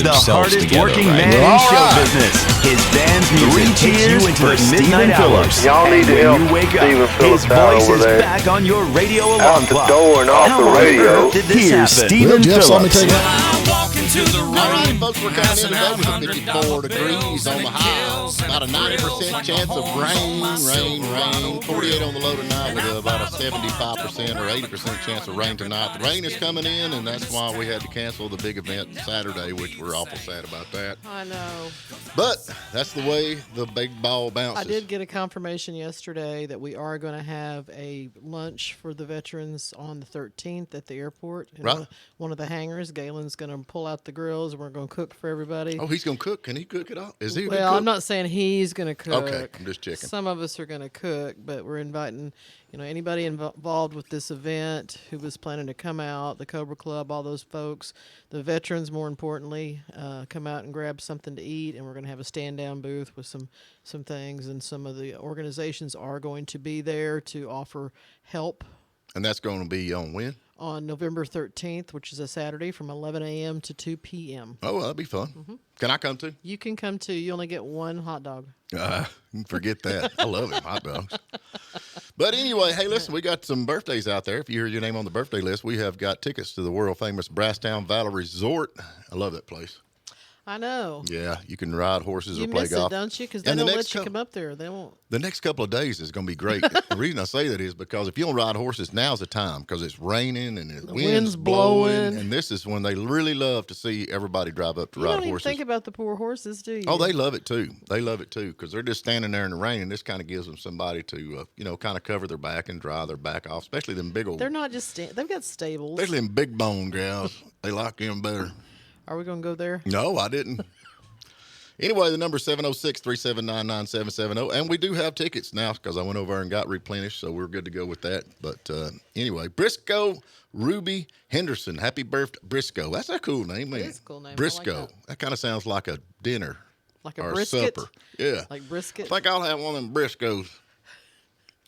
the themselves hardest together. working Right? man in show business. His band's music takes you into the midnight hours. Y'all need And to when help you wake up, Stephen his Phillips out voice over is there. back on your radio alarm Out the clock. door and off How the on radio. earth did this Here's happen? Stephen Jeff saw me Phillips. take All right, folks, we're coming in today with a 54 degrees on the high. About a 90% chance of rain. 48 on the low tonight with about a 75% or 80% chance of rain tonight. The rain is coming in, and that's why we had to cancel the big event Saturday, which we're awful sad about that. I know. But that's the way the big ball bounces. I did get a confirmation yesterday that we are going to have a lunch for the veterans on the 13th at the airport. In Right. one of the hangars. Galen's going to pull out the grills, and we're going to cook for everybody. Oh, he's going to cook. Can he cook it all? Is he a good Well, cook? I'm not saying he's going to cook. Okay, I'm just checking. Some of us are going to cook, but we're inviting, anybody involved with this event who was planning to come out, the Cobra Club, all those folks, the veterans, more importantly, come out and grab something to eat, and we're going to have a stand-down booth with some things, and some of the organizations are going to be there to offer help. And that's going to be on when? On November 13th, which is a Saturday, from 11 a.m. to 2 p.m. Oh, well, that'd be fun. Can I come too? You can come too. You only get one hot dog. Forget that. I love him, hot dogs. But anyway, hey, listen, we got some birthdays out there. If you hear your name on the birthday list, we have got tickets to the world-famous Brasstown Valley Resort. I love that place. I know. Yeah, you can ride horses You or play miss golf. it, don't you? Because they And the don't next let you come up there. They won't. The next couple of days is going to be great. The reason I say that is because if you don't ride horses, now's the time because it's raining and the wind's blowing. And this is when they really love to see everybody drive up to ride You don't even horses. think about the poor horses, do you? Oh, they love it too. They love it too because they're just standing there in the rain, and this kind of gives them somebody to, kind of cover their back and dry their back off, especially them big old. They're not just they've got stables. Especially them big bone gals. They like them better. Are we going to go there? No, I didn't. Anyway, the number is 706-379-9770. And we do have tickets now because I went over and got replenished, so we're good to go with that. But anyway, Briscoe Ruby Henderson. Happy birthday, Briscoe. That's a cool name, man. It is a cool name. I Briscoe. like that kind of sounds like a dinner. Like a or brisket? A supper. Yeah. Like brisket? I think I'll have one of them Briscoes.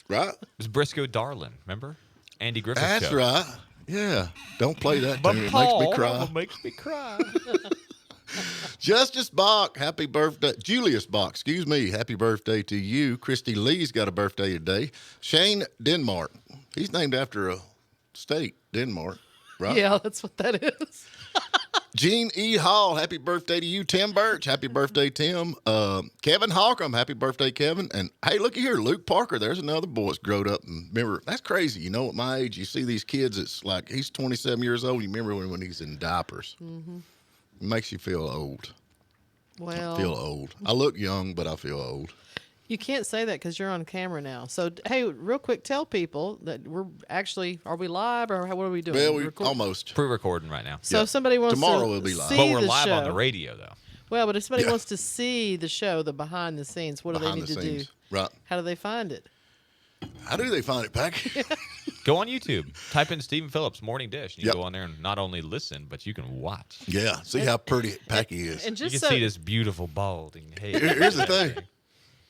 Right? It's Briscoe Darlin, remember? Andy Griffith That's show. right. Yeah. Don't play that But tune. It Paul makes me cry. makes me cry. Justice Bach, happy birthday. Julius Bach, excuse me, happy birthday to you. Christy Lee's got a birthday today. Shane Denmark, he's named after a state, Denmark, right? Yeah, that's what that is. Gene E. Hall, happy birthday to you. Tim Birch, happy birthday, Tim. Kevin Hawcom, happy birthday, Kevin. And hey, looky here, Luke Parker, there's another boy that's growed up. And remember, that's crazy. You know, at my age, you see these kids, it's like he's 27 years old. You remember when he's in diapers. Mm-hmm. It makes you feel old. Well, I feel old. I look young, but I feel old. you can't say that because you're on camera now. So, hey, real quick, tell people that are we live or what are we doing? Well, we almost. Pre-recording right now. So if somebody wants Tomorrow to we'll be live. see But we're the live show, on the radio, though. Well, but if somebody Yeah. wants to see the show, the behind the scenes, what do they Behind need the to scenes. do? Right. How do they find it? How do they find it, Packy? Go on YouTube. Type in Stephen Phillips Morning Dish. And you Yep. can go on there and not only listen, but you can watch. Yeah. See how pretty Packy is. And You just can so see this beautiful balding head. Here's the thing.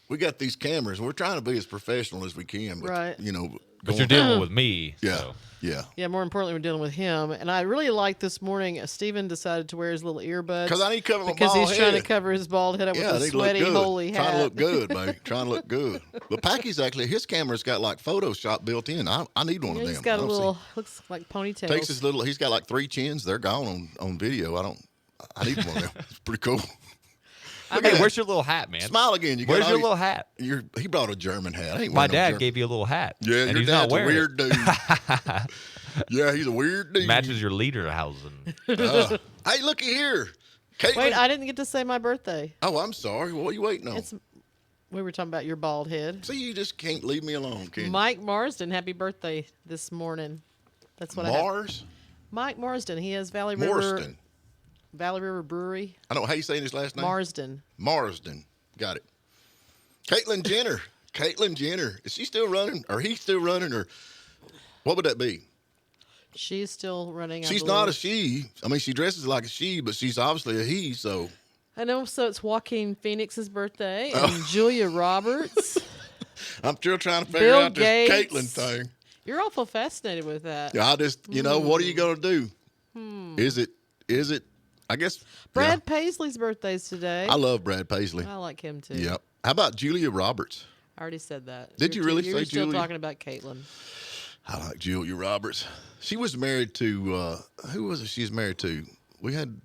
We got these cameras. We're trying to be as professional as we can. But, Right. But you're dealing with me. Yeah. So. Yeah. Yeah, more importantly, we're dealing with him. And I really like this morning, Stephen decided to wear his little earbuds. Because I need to cover my Because bald he's trying to head. cover his bald head up Yeah, with they a look sweaty, good. holy hat. Trying to look good, man. Trying to look good. But Packy's actually, his camera's got like Photoshop built in. I need one Yeah, of them. he's got I a don't little, see- looks like ponytails. Takes his little, he's got like 3 chins. They're gone on video. I need one of them. It's pretty cool. Hey, where's your little hat, man? Smile again. Where's your little hat? He brought a German hat. I ain't My wearing no dad German. gave you a little hat. Yeah, and your he's dad's not a wearing weird dude. Yeah, he's a weird dude. Matches your Lederhausen. Hey, looky here. Caitlin. Wait, I didn't get to say my birthday. Oh, I'm sorry. What are you waiting on? We were talking about your bald head. See, you just can't leave me alone, can you? Mike Marsden, happy birthday this morning. That's what I have. Mars? Mike Marsden. He has Valley Marsden. River Brewery. I don't know how you saying his last name. Marsden. Marsden. Got it. Caitlyn Jenner. Caitlyn Jenner. Is she still running? Or he still running? Or what would that be? She's still running. She's not a she. I mean, she dresses like a she, but she's obviously a he, so. I know. So it's Joaquin Phoenix's birthday and Julia Roberts. I'm still trying to figure Bill out this Gates. Caitlyn thing. You're awful fascinated with that. I just, what are you going to do? Is it I guess Brad Paisley's birthday's today. I love Brad Paisley. I like him too. Yep. How about Julia Roberts? I already said that. Did you really You're say still Julia? talking about Caitlin. I like Julia Roberts. She was married to who was it? She's married to. We had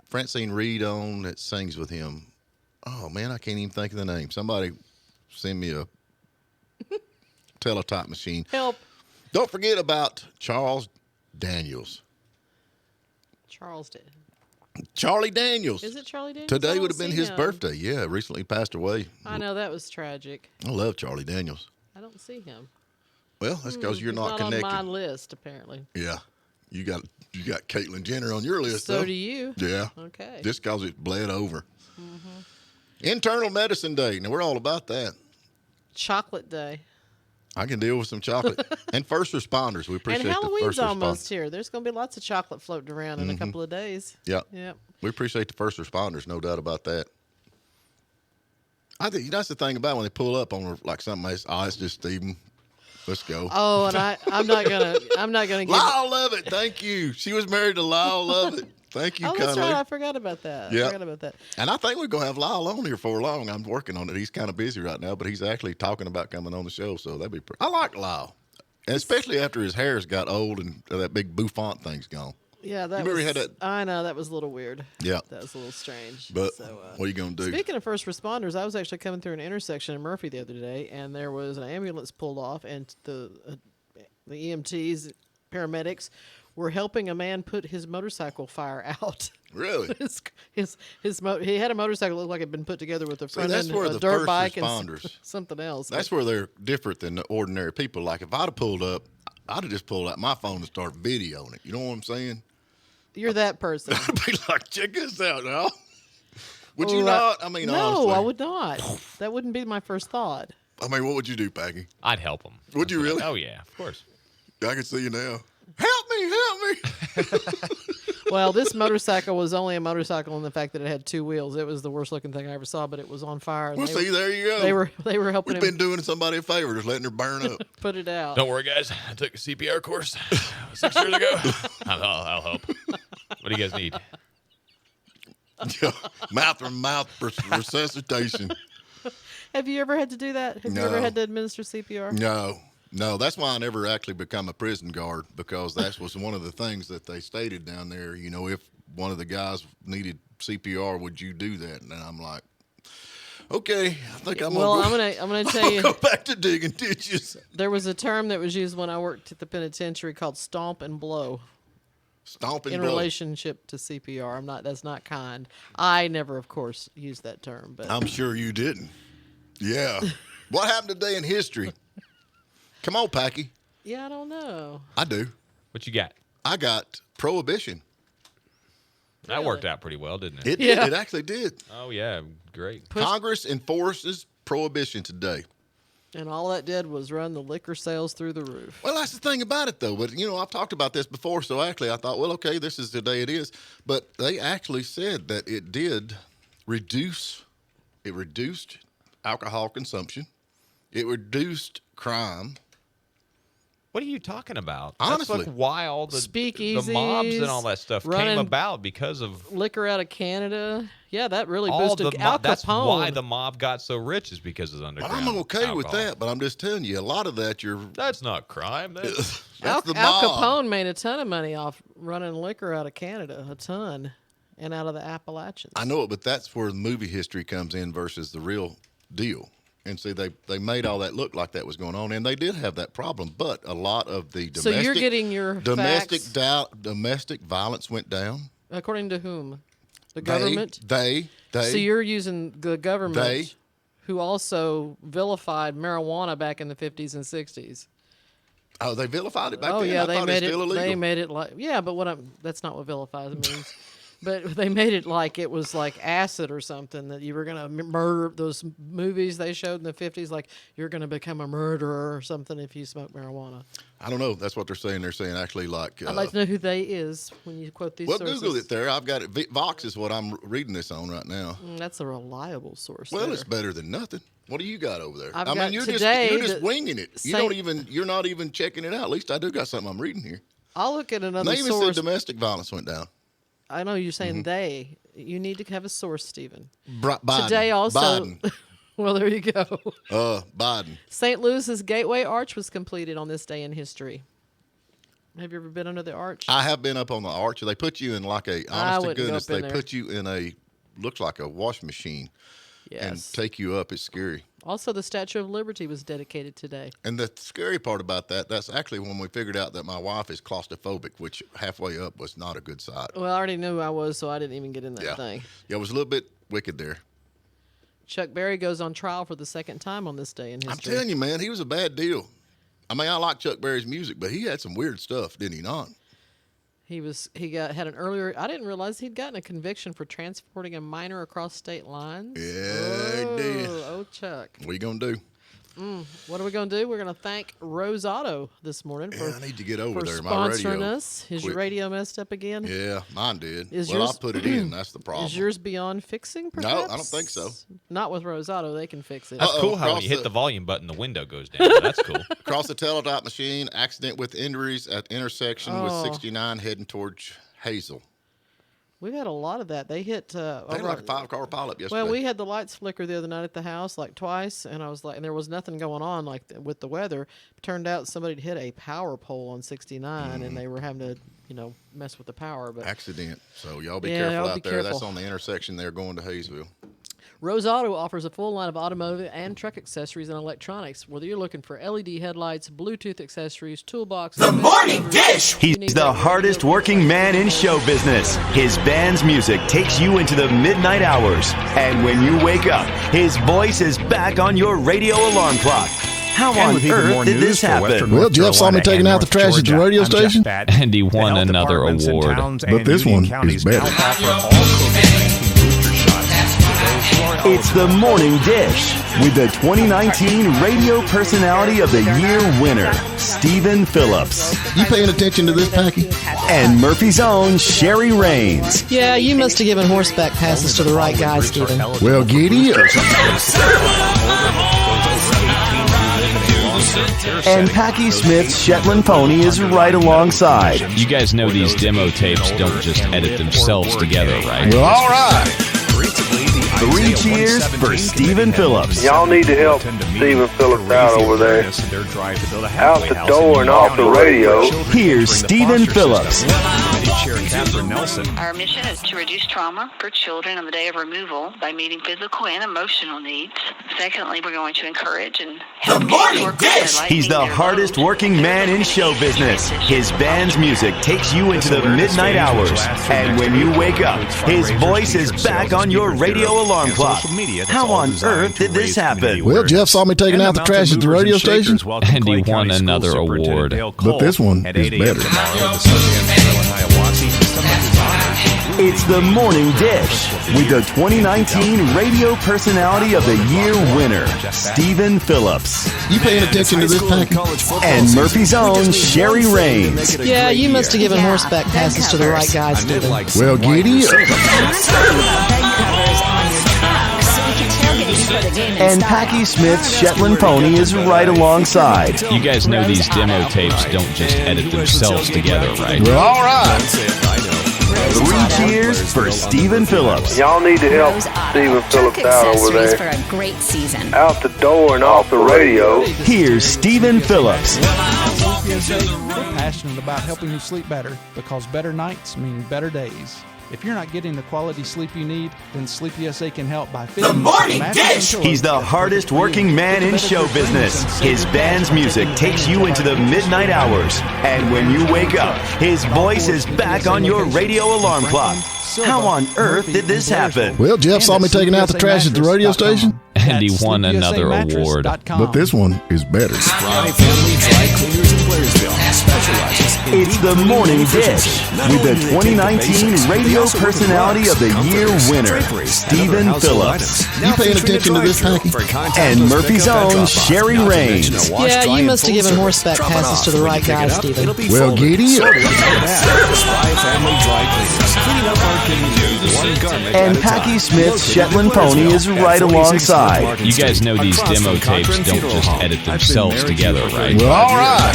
Francine Reed on that sings with him. Oh man, I can't even think of the name. Somebody send me a teletype machine. Help. Don't forget about Charles Daniels. Charlie Daniels. Is it Charlie Daniels? Today I would have don't been see his him. birthday. Yeah, recently passed away. I know, that was tragic. I love Charlie Daniels. I don't see him. Well, that's because you're He's not connected. on my list, apparently. Yeah, you got Caitlyn Jenner on your list. So though. do you. Yeah. Okay. Just because it bled over. Internal Medicine Day. Now we're all about that. Chocolate Day. I can deal with some chocolate. And first responders. We appreciate And the Halloween's first almost responders. here. There's going to be lots of chocolate floating around in a couple of days. Yeah. Yep. We appreciate the first responders, no doubt about that. I think that's the thing about when they pull up on like something else. Oh, it's just Stephen. Let's go. Oh, and I'm not gonna give. Lyle Lovett, thank you. She was married to Lyle Lovett. Thank you, Oh, that's Conley. right. I forgot about that. Yeah. I forgot about that. And I think we're going to have Lyle on here for long. I'm working on it. He's kind of busy right now, but he's actually talking about coming on the show, so that'd be I like Lyle. And especially after his hair's got old and that big bouffant thing's gone. Yeah, that remember was. he had that- I know that was a little weird. Yeah. That was a little strange. But So, what are you going to do? speaking of first responders, I was actually coming through an intersection in Murphy the other day, and there was an ambulance pulled off, and the EMTs, paramedics, were helping a man put his motorcycle fire out. Really? He had a motorcycle that looked like it had been put together with a front that's end, where a the dirt first bike, and responders- something else. That's where they're different than the ordinary people. Like if I'd have pulled up, I'd have just pulled out my phone and started videoing it. You know what I'm saying? You're that person. I'd be like, check this out now. Would Oh, you not? I mean, no, honestly. I would not. That wouldn't be my first thought. I mean, what would you do, Packy? I'd help him. Would you really? Oh yeah, of course. I can see you now. Help me. Well, this motorcycle was only a motorcycle in the fact that it had two wheels. It was the worst looking thing I ever saw, but it was on fire. and Well, they see, there you go. They were helping We've him been doing somebody a favor, just letting her burn up. put it out. Don't worry, guys. I took a CPR course 6 years ago. I'll help. What do you guys need? Mouth-to-mouth resuscitation. Have you ever had to do that? Have you No. ever had to administer CPR? No, that's why I never actually become a prison guard, because that was one of the things that they stated down there. You know, if one of the guys needed CPR, would you do that? And I'm like, okay, I think I'm Well, gonna I'm gonna tell you, go back to digging ditches. there was a term that was used when I worked at the penitentiary called stomp and blow Stomping in blow. relationship to CPR. That's not kind. I never, of course, used that term, but I'm sure you didn't. Yeah. What happened today in history? Come on, Packy. yeah, I don't know. I do. What you got? I got prohibition. That worked out pretty well, didn't it? It Yeah. did. It actually did. Oh yeah, great. Congress enforces prohibition today. And all that did was run the liquor sales through the roof. Well, that's the thing about it, though. But, you know, I've talked about this before, so actually I thought, well, okay, this is the day it is. But they actually said that it did reduced alcohol consumption. It reduced crime. What are you talking about? Honestly. That's like why all the mobs and all that stuff came running about because of Liquor out of Canada. Yeah, that really all boosted the Al that's Capone. why the mob got so rich is because of the Well, underground. I'm okay with alcohol. that, but I'm just telling you, a lot of that That's not crime. That's that's the Al mob. Capone made a ton of money off running liquor out of Canada, a ton, and out of the Appalachians. I know it, but that's where the movie history comes in versus the real deal. And see, they made all that look like that was going on, and they did have that problem. But a lot of the domestic, So you're getting your domestic facts, domestic violence went down. according to whom? The government? They. So you're using the government, They. who also vilified marijuana back in the 50s and 60s. Oh, they vilified it back Oh then. yeah, I they thought made it's still it. illegal. They made it like but that's not what vilifies means. But they made it like it was like acid or something, that you were gonna murder. Those movies they showed in the 50s, like you're gonna become a murderer or something if you smoke marijuana. I don't know. That's what they're saying. They're saying actually like. I'd like to know who they is when you quote these Well, sources. Google it there. I've got it. Vox is what I'm reading this on right now. That's a reliable source. Well, there. it's better than nothing. What do you got over there? I've I got mean, you're today just the winging it. You're not even checking it out. At least I do got something I'm reading here. I'll look at another They even said source. domestic violence went down. I know you're saying they. You need to have a source, Stephen. Biden. Today also. Biden. Well, there you go. Biden. St. Louis's Gateway Arch was completed on this day in history. Have you ever been under the arch? I have been up on the arch. They put you in like a, honest to goodness, they put you in a, looks like a wash machine. Yes. And take you up. It's scary. Also, the Statue of Liberty was dedicated today. And the scary part about that's actually when we figured out that my wife is claustrophobic, which halfway up was not a good sight. Well, I already knew I was, so I didn't even get in that thing. Yeah, it was a little bit wicked there. Chuck Berry goes on trial for the second time on this day in history. I'm telling you, man, he was a bad deal. I mean, I like Chuck Berry's music, but he had some weird stuff, didn't he not? Had an earlier. I didn't realize he'd gotten a conviction for transporting a minor across state lines. Yeah, he did. Oh, Chuck. What are you gonna do? What are we going to do? We're going to thank Rose Auto this morning for, I need to get over there. for My sponsoring radio us. Is your radio messed up again? Yeah, mine did. Is well, yours- I put it in. That's the problem. Is yours beyond fixing, perhaps? No, I don't think so. Not with Rose Auto. They can fix it. That's cool how when you hit the volume button, the window goes down. That's cool. Across the teletype machine, accident with injuries at intersection with 69 heading towards Hazel. We've had a lot of that. They hit They had like a 5-car pileup yesterday. Well, we had the lights flicker the other night at the house like twice, and I was like, and there was nothing going on like with the weather. Turned out somebody hit a power pole on 69, and they were having to, mess with the power. But accident. So y'all be Yeah, careful y'all out be there. careful. That's on the intersection there going to Hayesville. Rose Auto offers a full line of automotive and truck accessories and electronics. Whether you're looking for LED headlights, Bluetooth accessories, toolboxes, The Morning Dish. He's the hardest working man in show business. His band's music takes you into the midnight hours. And when you wake up, his voice is back on your radio alarm clock. How on earth did this happen? Well, Jeff saw me taking out the trash at the radio station. And he won another award. But this one is better. It's the Morning Dish with the 2019 Radio Personality of the Year winner, Stephen Phillips. You paying attention to this, Packy? And Murphy's own Sherry Raines. Yeah, you must have given horseback passes to the right guy, Stephen. Well, giddy up. And Packy Smith's Shetland pony is right alongside. You guys know these demo tapes don't just edit themselves together, right? Well, all right. 3 cheers for Stephen Phillips. Y'all need to help Stephen Phillips out over there. Out the door and off the radio. Here's Stephen Phillips. Our mission is to reduce trauma for children on the day of removal by meeting physical and emotional needs. Secondly, we're going to encourage and help caseworkers. He's the hardest working man in show business. His band's music takes you into the midnight hours. And when you wake up, his voice is back on your radio alarm clock. How on earth did this happen? Well, Jeff saw me taking out the trash at the radio station. And he won another award. But this one is better. It's the Morning Dish with the 2019 Radio Personality of the Year winner, Stephen Phillips. You paying attention to this, Packy? And Murphy's own Sherry Raines. Yeah, you must have given horseback passes to the right guy, Stephen. Well, giddy up. And Packy Smith's Shetland pony is right alongside. You guys know these demo tapes don't just edit themselves together, right? Well, all right. 3 cheers for Stephen Phillips. Y'all need to help Stephen Phillips out over there. For a great season. Out the door and off the radio. Here's Stephen Phillips. We're passionate about helping you sleep better because better nights mean better days. If you're not getting the quality sleep you need, then Sleep USA can help by fitting The Morning Dish. He's the hardest working man in show business. His band's music takes you into the midnight hours. And when you wake up, his voice is back on your radio alarm clock. How on earth did this happen? Well, Jeff saw me taking out the trash at the radio station. And he won another award. But this one is better. It's the Morning Dish with the 2019 Radio Personality of the Year winner, Stephen Phillips. You paying attention to this, Packy? And Murphy's own Sherry Raines. Yeah, you must have given horseback passes to the right guy, Stephen. Well, giddy up. And Packy Smith's Shetland pony is right alongside. You guys know these demo tapes don't just edit themselves together, right? Well, all right.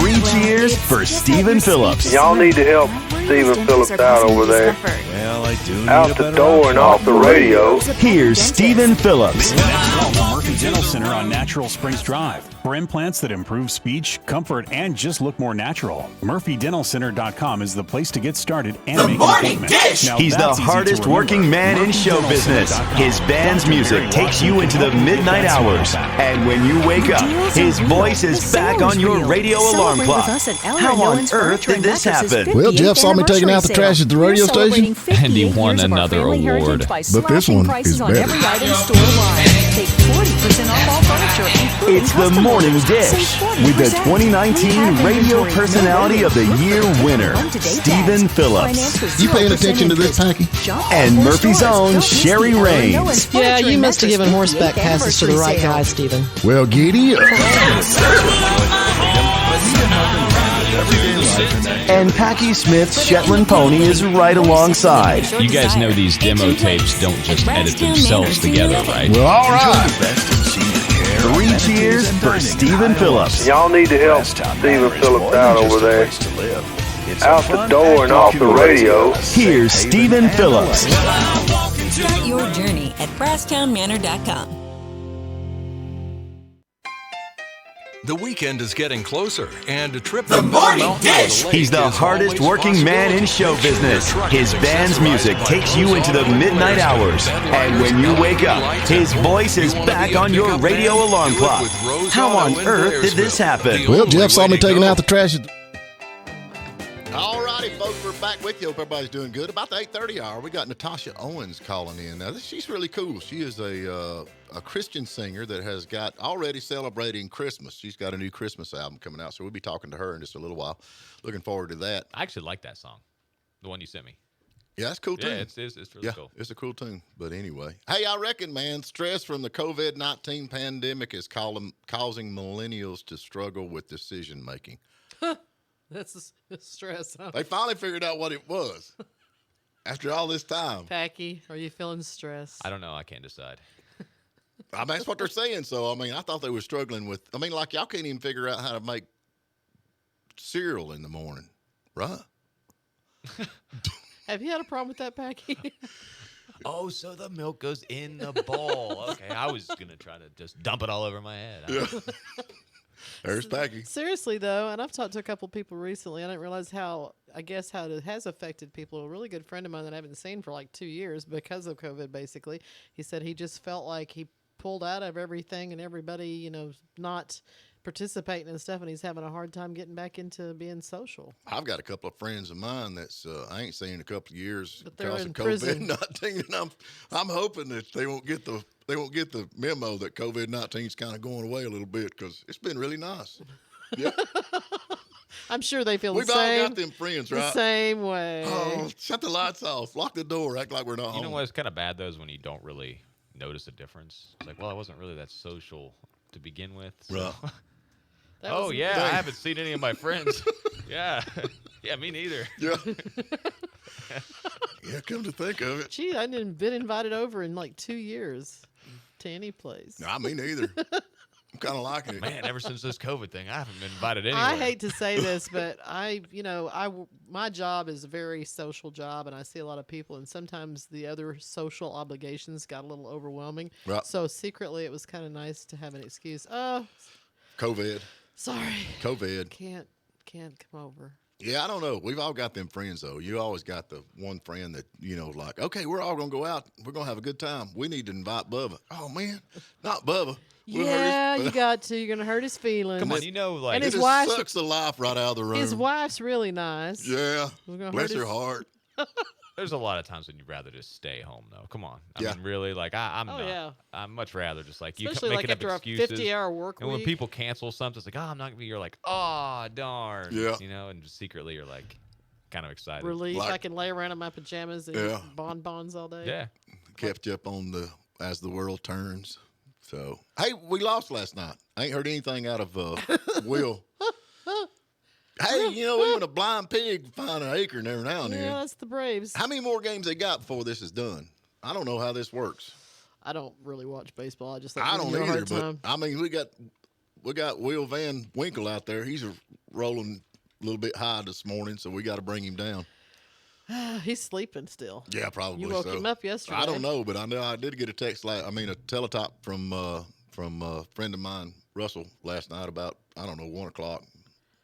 3 cheers for Stephen Phillips. Y'all need to help Stephen Phillips out over there. Well, I do need Out the door and off the radio. Here's Stephen Phillips. Next call from Murphy Dental Center on Natural Springs Drive. For implants that improve speech, comfort, and just look more natural, MurphyDentalCenter.com is the place to get started and make an appointment. Now, He's the hardest working man in show business. His band's music takes you into the midnight hours. And when you wake up, his voice is back on your radio alarm clock. How on earth did this happen? Well, Jeff saw me taking out the trash at the radio station, And he won another award. but this one is better. It's the Morning Dish with the 2019 Radio Personality of the Year winner, Stephen Phillips. You paying attention to this, Packy? And Murphy's own Sherry Raines. Yeah, you must have given horseback passes to the right guy, Stephen. Well, giddy up. And Packy Smith's Shetland pony is right alongside. You guys know these demo tapes don't just edit themselves together, right? Well, all right. 3 cheers for Stephen Phillips. Y'all need to help Stephen Phillips out over there. Out the door and off the radio. Here's Stephen Phillips. Start your journey at BrasstownManor.com. The weekend is getting closer, and a trip to the Morning Dish. He's the hardest working man in show business. His band's music takes you into the midnight hours. And when you wake up, his voice is back on your radio alarm clock. How on earth did this happen? Well, Jeff saw me taking out the trash at All righty, folks, we're back with you. Hope everybody's doing good. About the 8:30 hour, we got Natasha Owens calling in. Now, she's really cool. She is a Christian singer that has got already celebrating Christmas. She's got a new Christmas album coming out, so we'll be talking to her in just a little while. Looking forward to that. I actually like that song, the one you sent me. Yeah, it's a cool tune. Yeah, it's really cool. It's a cool tune. But anyway, hey, I reckon, man, stress from the COVID-19 pandemic is causing millennials to struggle with decision making. That's stress, huh? They finally figured out what it was after all this time. Packy, are you feeling stressed? I don't know. I can't decide. I mean, that's what they're saying. So, I mean, I thought they were struggling with, like y'all can't even figure out how to make cereal in the morning, right? Have you had a problem with that, Packy? Oh, so the milk goes in the bowl. Okay, I was going to try to just dump it all over my head. Yeah. There's Packy. Seriously, though, and I've talked to a couple of people recently, I didn't realize how it has affected people. A really good friend of mine that I haven't seen for like 2 years because of COVID, basically. He said he just felt like he pulled out of everything and everybody, not participating and stuff, and he's having a hard time getting back into being social. I've got a couple of friends of mine that's I ain't seen in a couple of years because of COVID-19, and I'm hoping that they won't get the memo that COVID-19 is kind of going away a little bit because it's been really nice. Yeah. I'm sure they feel We've the same. all got them friends, right? The same way. Oh, shut the lights off, lock the door, act like we're not home. You know what's kind of bad, though, is when you don't really notice a difference. It's like, well, I wasn't really that social to begin with. So. Right. Oh, yeah, I haven't seen any of my friends. Yeah. Yeah, me neither. Yeah. Yeah, come to think of it. Gee, I hadn't been invited over in like 2 years to any place. No, me neither. I'm kind of liking it. Man, ever since this COVID thing, I haven't been invited anywhere. I hate to say this, but my job is a very social job, and I see a lot of people, and sometimes the other social obligations got a little overwhelming. Right. So secretly, it was kind of nice to have an excuse. COVID. Sorry. COVID. Can't come over. Yeah, I don't know. We've all got them friends, though. You always got the one friend that, like, okay, we're all going to go out. We're going to have a good time. We need to invite Bubba. Oh, man, not Bubba. You got to. You're going to hurt his feelings. Come on, like... And his wife sucks the life right out of the room. His wife's really nice. Yeah. Bless her heart. There's a lot of times when you'd rather just stay home, though. Come on. I mean, really, like, I'm not. Yeah. I'd much rather just, like, especially you like making up after excuses. a 50-hour work and week. when people cancel something, it's like, oh, I'm not going to be, you're like, oh, darn. Yeah. And just secretly you're, like, kind of excited. Relief. I can lay around in my pajamas and eat bonbons all day. Yeah. Kept you up as the world turns. So, hey, we lost last night. I ain't heard anything out of Will. Hey, even a blind pig find an acorn every now and then. Yeah, that's the Braves. How many more games they got before this is done? I don't know how this works. I don't really watch baseball. I just I don't either. hard But time. I mean, we got Will Van Winkle out there. He's rolling a little bit high this morning, so we got to bring him down. He's sleeping still. Yeah, probably. You woke so. him up yesterday. I don't know, but I know I did get a text. A teletop from a friend of mine, Russell, last night about 1 o'clock.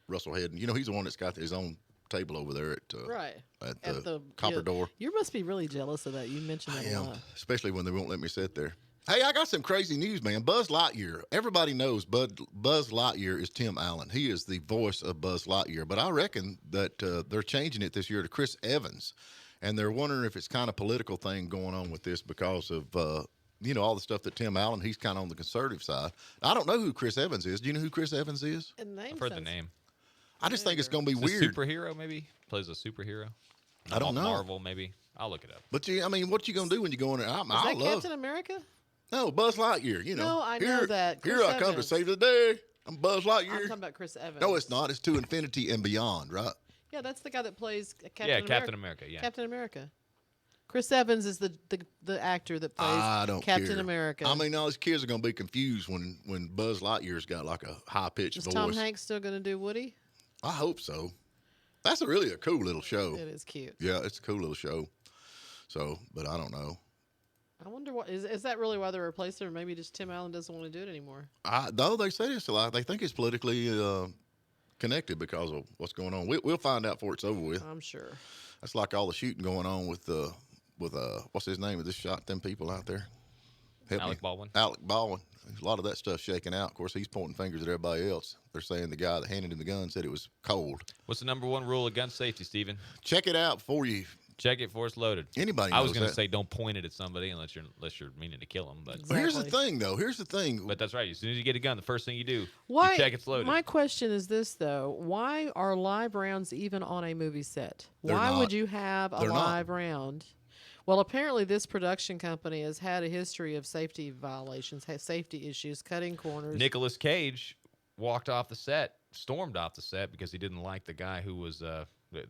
Russell Head, he's the one that's got his own table over there at the Copper Door. You must be really jealous of that. You mentioned that a lot, especially when they won't let me sit there. Hey, I got some crazy news, man. Buzz Lightyear. Everybody knows Buzz Lightyear is Tim Allen. He is the voice of Buzz Lightyear. But I reckon that they're changing it this year to Chris Evans. And they're wondering if it's kind of political thing going on with this because of, all the stuff that Tim Allen, he's kind of on the conservative side. I don't know who Chris Evans is. Do you know who Chris Evans is? I've heard the name. I just think it's going to be weird. A superhero, maybe? Plays a superhero? I don't know. Marvel, maybe? I'll look it up. But, what you going to do when you go in there? Is that Captain America? No, Buzz Lightyear, No, I know that. Chris Evans. I come to save the day. I'm Buzz Lightyear. I'm talking about Chris Evans. No, it's not. It's To Infinity and Beyond, right? Yeah, that's the guy that plays Captain America. Captain America, yeah. Captain America. Chris Evans is the actor that plays Captain America. I mean, all these kids are going to be confused when Buzz Lightyear's got like a high-pitched voice. Is Tom Hanks still going to do Woody? I hope so. That's really a cool little show. It is cute. Yeah, it's a cool little show. So, but I don't know. I wonder what is that really why they replaced her? Maybe just Tim Allen doesn't want to do it anymore. Though they say it's a lot. They think it's politically connected because of what's going on. We'll find out before it's over with. I'm sure. That's like all the shooting going on with what's his name? That just shot them people out there. Alec Baldwin. Alec Baldwin. A lot of that stuff shaking out. Of course, he's pointing fingers at everybody else. They're saying the guy that handed him the gun said it was cold. What's the number one rule of gun safety, Stephen? Check it out before you. Check it before it's loaded. Anybody I knows was going to that. say don't point it at somebody unless you're meaning to kill them. But Well, here's the thing, though. Here's the thing. But that's right. As soon as you get a gun, the first thing you do, you check it's loaded. My question is this, though. Why are live rounds even on a movie set? Why would you have a live round? Well, apparently this production company has had a history of safety violations, has safety issues, cutting corners. Nicolas Cage walked off the set, stormed off the set because he didn't like the guy who was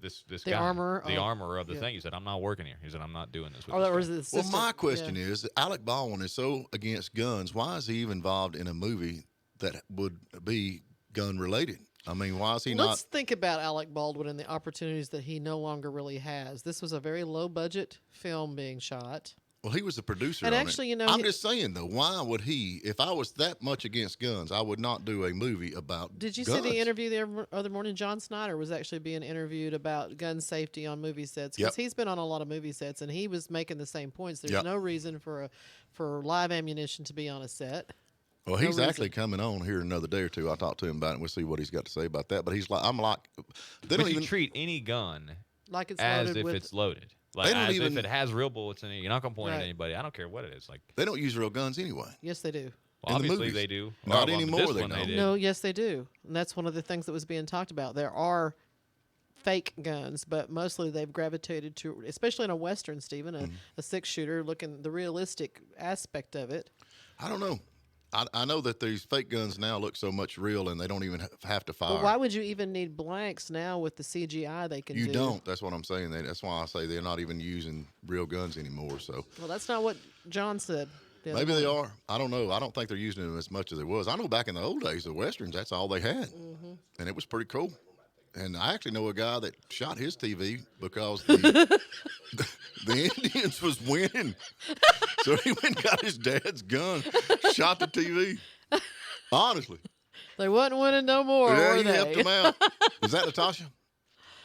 this guy, armorer of the thing. He said, "I'm not working here." He said, "I'm not doing this." Well, my question is, Alec Baldwin is so against guns. Why is he even involved in a movie that would be gun related? I mean, why is he not? Let's think about Alec Baldwin and the opportunities that he no longer really has. This was a very low-budget film being shot. Well, he was the producer and on actually, it. I'm just saying, though, why would he, if I was that much against guns, I would not do a movie about Did you guns. see the interview the other morning? John Snyder was actually being interviewed about gun safety on movie sets because he's been on a lot of movie sets, and he was making the same points. There's no reason for live ammunition to be on a set. Well, he's actually coming on here another day or two. I'll talk to him about it. We'll see what he's got to say about that. But he's like, they don't even treat any gun like it's as loaded if it's loaded. Like if it has real bullets in it, you're not going to point at anybody. I don't care what it is. Like they don't use real guns anyway. Yes, they do. Well, obviously they do. Not anymore. They don't. No, yes, they do. And that's one of the things that was being talked about. There are fake guns, but mostly they've gravitated to, especially in a Western, Stephen, a six-shooter, looking the realistic aspect of it. I don't know. I know that these fake guns now look so much real, and they don't even have to fire. But why would you even need blanks now with the CGI they can do? You don't. That's what I'm saying. That's why I say they're not even using real guns anymore. So. Well, that's not what John said. Maybe they are. I don't know. I don't think they're using them as much as there was. I know back in the old days, the Westerns, that's all they had. Mm-hmm. And it was pretty cool. And I actually know a guy that shot his TV because the Indians was winning. So he went and got his dad's gun, shot the TV. Honestly. They wasn't winning no more, yeah, were he they? helped them out. Is that Natasha?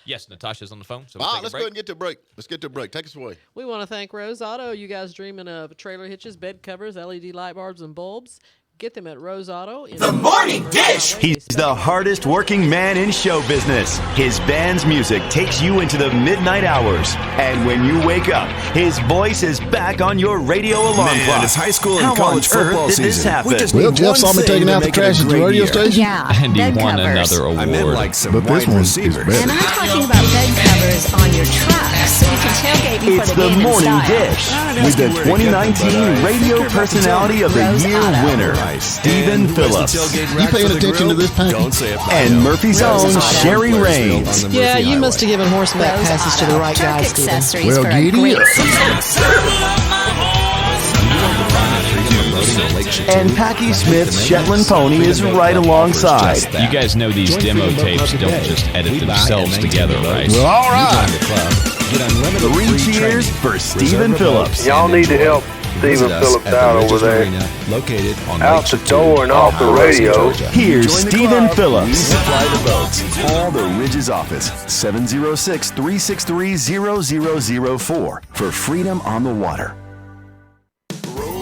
Yes, Natasha's on the phone. So all right, let's go ahead and get to a break. Let's get to a break. Take us away. We want to thank Rose Auto. You guys dreaming of trailer hitches, bed covers, LED light bulbs, and bulbs? Get them at Rose Auto. The Morning Dish! He's the hardest working man in show business. His band's music takes you into the midnight hours. And when you wake up, his voice is back on your radio alarm clock. It's high school and college football did this season. happen? Well, Jeff saw me taking out the trash at the radio station. Yeah, And he bed won covers. another award. I meant like some But this wide one is receivers. better. And I'm talking about bed covers on your truck, so you can tailgate before It's the the game in Morning style. Dish with the 2019 Radio Personality of the Rose Year Auto. winner, Stephen Phillips. You paying attention to this, Packy? Don't say it. And Murphy's own Sherry Raines. Yeah, you must have given horseback Rose passes to the Auto. right Truck guys, Stephen. accessories Well, for a giddy great up. season. And Packy Smith's Shetland pony is right alongside. You guys know these demo tapes don't just edit themselves together, right? Well, all right. Get unlimited Three free cheers training. for Stephen Reserve a Phillips. boat Y'all and need to enjoy. help Stephen Visit us Phillips at the out over Ridges there. Marina, located on Out Lake the Chatou, door and off the Rossi, radio. Georgia. Here's Join the Stephen club. Phillips. We supply the boats. Call the Ridges office, 706-363-0004 for freedom on the water.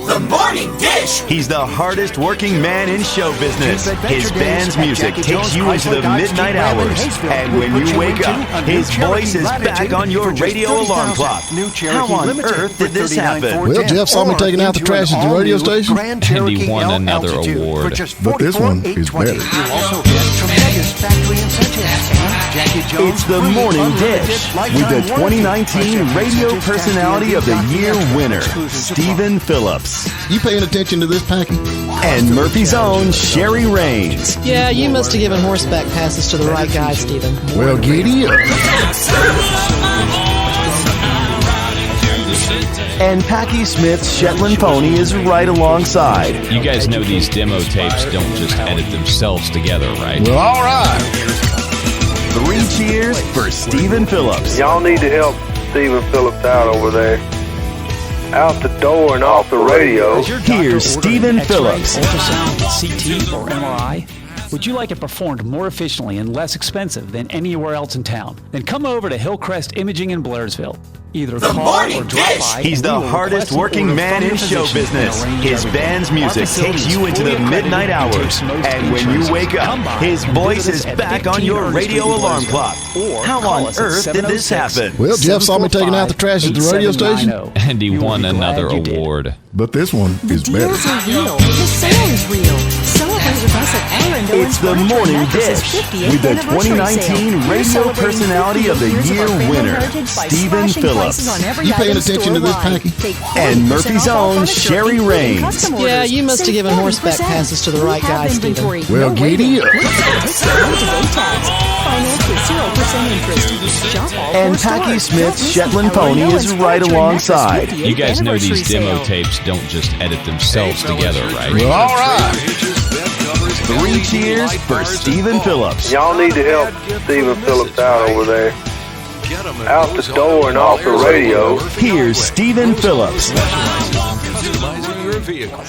The Morning Dish. He's the hardest working man in show business. His band's music takes you into the midnight hours. And when you wake up, his voice is back on your radio alarm clock. How on earth did this happen? Well, Jeff saw me taking out the trash at the radio station. And he won another award. But this one is better. It's the Morning Dish with the 2019 Radio Personality of the Year winner, Stephen Phillips. You paying attention to this, Packy? And Murphy's own Sherry Raines. Yeah, you must have given horseback passes to the right guy, Stephen. Well, giddy up. And Packy Smith's Shetland pony is right alongside. You guys know these demo tapes don't just edit themselves together, right? Well, all right. Three cheers for Stephen Phillips. Y'all need to help Stephen Phillips out over there. Out the door and off the radio. Here's Stephen Phillips. Ultrasound, CT, or MRI? Would you like it performed more efficiently and less expensive than anywhere else in town? Then come over to Hillcrest Imaging in Blairsville. Either call or drop by. He's the hardest working man in show business. His band's music takes you into the midnight hours. And when you wake up, his voice is back on your radio alarm clock. How on earth did this happen? Well, Jeff saw me taking out the trash at the radio station. And he won another award. But this one is better. Deals are real. The sale is real. Celebrate with us at Aaron It's the Morning Dish with the 2019 Radio Personality of the Year winner, Stephen Phillips. You paying attention to this, Packy? And Murphy's own Sherry Raines. Yeah, you must have given horseback passes to the right guy, Stephen. Well, giddy up. And Packy Smith's Shetland pony is right alongside. You guys know these demo tapes don't just edit themselves together, right? Well, all right. Three cheers for Stephen Phillips. Y'all need to help Stephen Phillips out over there. Out the door and off the radio. Here's Stephen Phillips. Customizing your vehicle.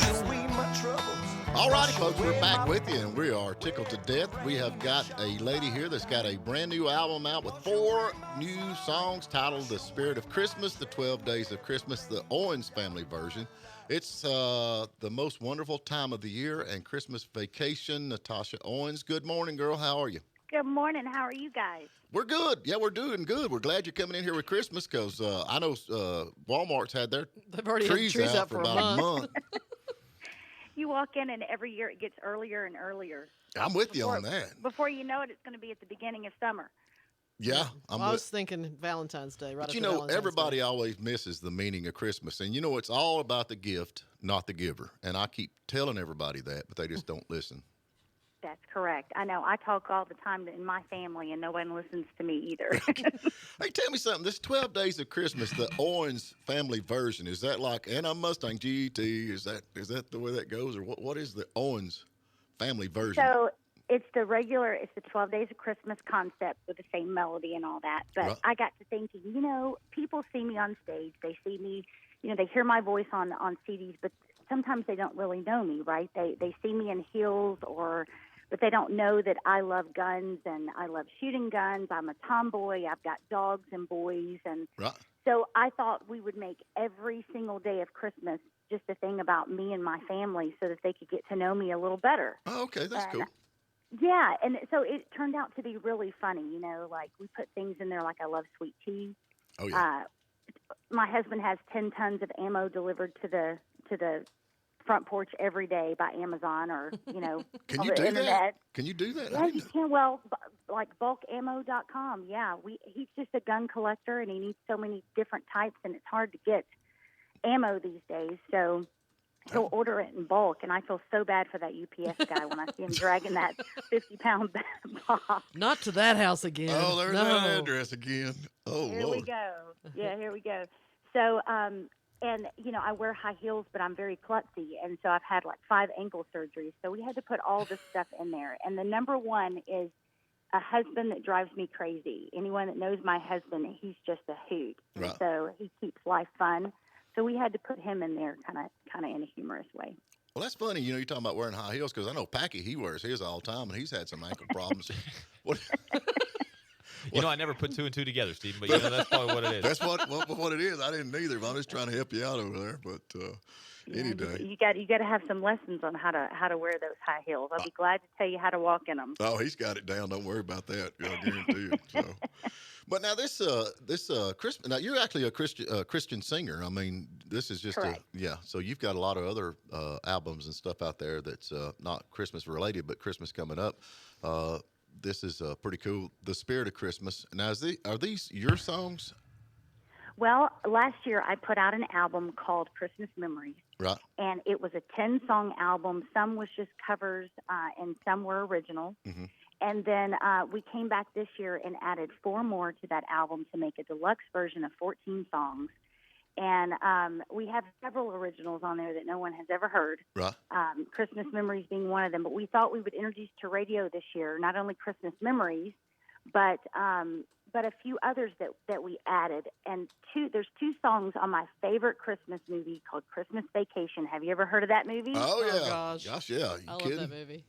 All righty, folks, we're back with you, and we are tickled to death. We have got a lady here that's got a brand new album out with 4 new songs titled The Spirit of Christmas, The 12 Days of Christmas, the Owens family version. It's the most wonderful time of the year and Christmas vacation. Natasha Owens, good morning, girl. How are you? Good morning. How are you guys? We're good. Yeah, we're doing good. We're glad you're coming in here with Christmas because I know Walmart's had their They've already had trees trees out out for for a about a month. You walk in, and every year it gets earlier and earlier. I'm with you on that. Before you know it, it's going to be at the beginning of summer. Yeah, I was thinking Valentine's Day. Right but you after know, Valentine's everybody Day. always misses the meaning of Christmas. And you know, it's all about the gift, not the giver. And I keep telling everybody that, but they just don't listen. That's correct. I know. I talk all the time in my family, and no one listens to me either. Hey, tell me something. This 12 Days of Christmas, the Owens family version, is that like, and I'm Mustang GT, is that the way that goes? Or what is the Owens family version? So it's the 12 Days of Christmas concept with the same melody and all that. But Right. I got to thinking, people see me on stage. They see me, they hear my voice on CDs, but sometimes they don't really know me, right? They see me in heels but they don't know that I love guns and I love shooting guns. I'm a tomboy. I've got dogs and boys. And right. So I thought we would make every single day of Christmas just a thing about me and my family so that they could get to know me a little better. Oh, okay. That's cool. Yeah, and so it turned out to be really funny. Like we put things in there like I love sweet tea. Oh, yeah. My husband has 10 tons of ammo delivered to the front porch every day by Amazon or, Can on you the do internet. that? Can you do that? Yeah, you can. Well, like bulkammo.com. Yeah, he's just a gun collector, and he needs so many different types, and it's hard to get ammo these days. So he'll order it in bulk, and I feel so bad for that UPS guy when I see him dragging that 50-pound box. Not to that house again. Oh, there's no. that address again. Oh, Here Lord. we go. Yeah, here we go. So, and, I wear high heels, but I'm very klutzy. And so I've had like 5 ankle surgeries. So we had to put all this stuff in there. And the number one is a husband that drives me crazy. Anyone that knows my husband, he's just a hoot. Right. And so he keeps life fun. So we had to put him in there kind of in a humorous way. Well, that's funny. You're talking about wearing high heels because I know Packy, he wears his all the time, and he's had some ankle problems. What? I never put two and two together, Steve, but that's probably what it is. That's what it is. I didn't either, but I'm just trying to help you out over there. But any day. You got to have some lessons on how to wear those high heels. I'll be glad to tell you how to walk in them. Oh, he's got it down. Don't worry about that. I guarantee you. So. But now this Christmas. Now you're actually a Christian singer. I mean, this is just Correct. So you've got a lot of other albums and stuff out there that's not Christmas related, but Christmas coming up. This is pretty cool. The Spirit of Christmas. Now, are these your songs? Well, last year I put out an album called Christmas Memories. Right. And it was a 10-song album. Some was just covers, and some were original. Mm-hmm. And then we came back this year and added 4 more to that album to make a deluxe version of 14 songs. And we have several originals on there that no one has ever heard. Right. Christmas Memories being one of them. But we thought we would introduce to radio this year not only Christmas Memories, but a few others that we added. And there's 2 songs on my favorite Christmas movie called Christmas Vacation. Have you ever heard of that movie? Oh, yeah. Gosh, yeah. I love that movie.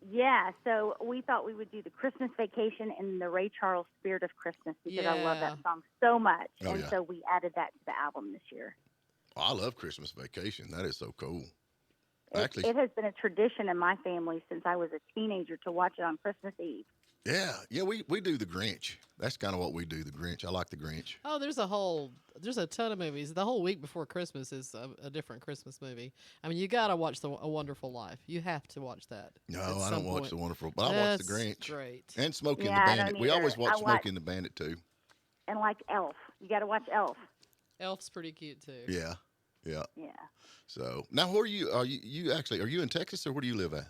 Yeah, so we thought we would do the Christmas Vacation and the Ray Charles Spirit of Christmas because I love that song so much. Oh, and so we added that to the album this year. Oh, I love Christmas Vacation. That is so cool. It has been a tradition in my family since I was a teenager to watch it on Christmas Eve. Yeah, we do the Grinch. That's kind of what we do, the Grinch. I like the Grinch. Oh, there's a ton of movies. The whole week before Christmas is a different Christmas movie. I mean, you got to watch A Wonderful Life. You have to watch that. No, I don't watch The Wonderful, but I watch the Grinch. Great. And Smokey and the Bandit. We always watch Smokey and the Bandit, too. And like Elf. You got to watch Elf. Elf's pretty cute, too. Yeah. Yeah. So, now where are you? Are you in Texas, or where do you live at?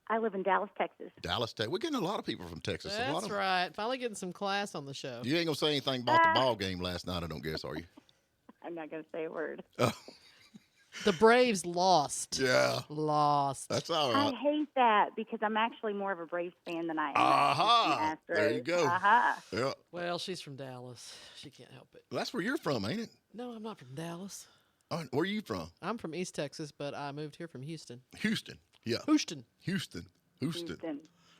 I live in Dallas, Texas. Dallas, Texas. We're getting a lot of people from Texas. That's right. Finally getting some class on the show. You ain't going to say anything about the ball game last night, I don't guess, are you? I'm not going to say a word. The Braves lost. Yeah. Lost. That's all right. I hate that because I'm actually more of a Braves fan than I am. Aha. There you go. Aha. Yeah. Well, she's from Dallas. She can't help it. Well, that's where you're from, ain't it? No, I'm not from Dallas. Oh, where are you from? I'm from East Texas, but I moved here from Houston. Houston. Yeah. Houston.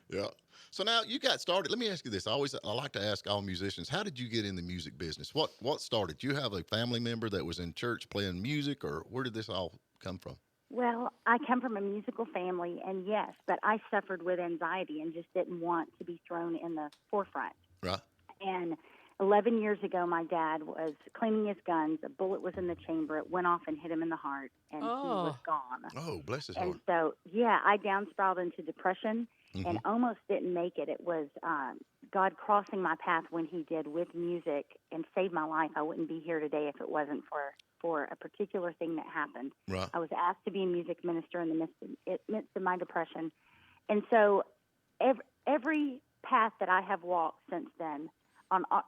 Yeah. So now you got started. Let me ask you this. I like to ask all musicians, how did you get in the music business? What started? Do you have a family member that was in church playing music, or where did this all come from? Well, I come from a musical family, and yes, but I suffered with anxiety and just didn't want to be thrown in the forefront. Right. And 11 years ago, my dad was cleaning his guns. A bullet was in the chamber. It went off and hit him in the heart, and he was gone. Oh, bless his heart. And so, I downspiraled into depression and almost didn't make it. It was God crossing my path when he did with music and saved my life. I wouldn't be here today if it wasn't for a particular thing that happened. Right. I was asked to be a music minister in the midst of my depression. And so every path that I have walked since then,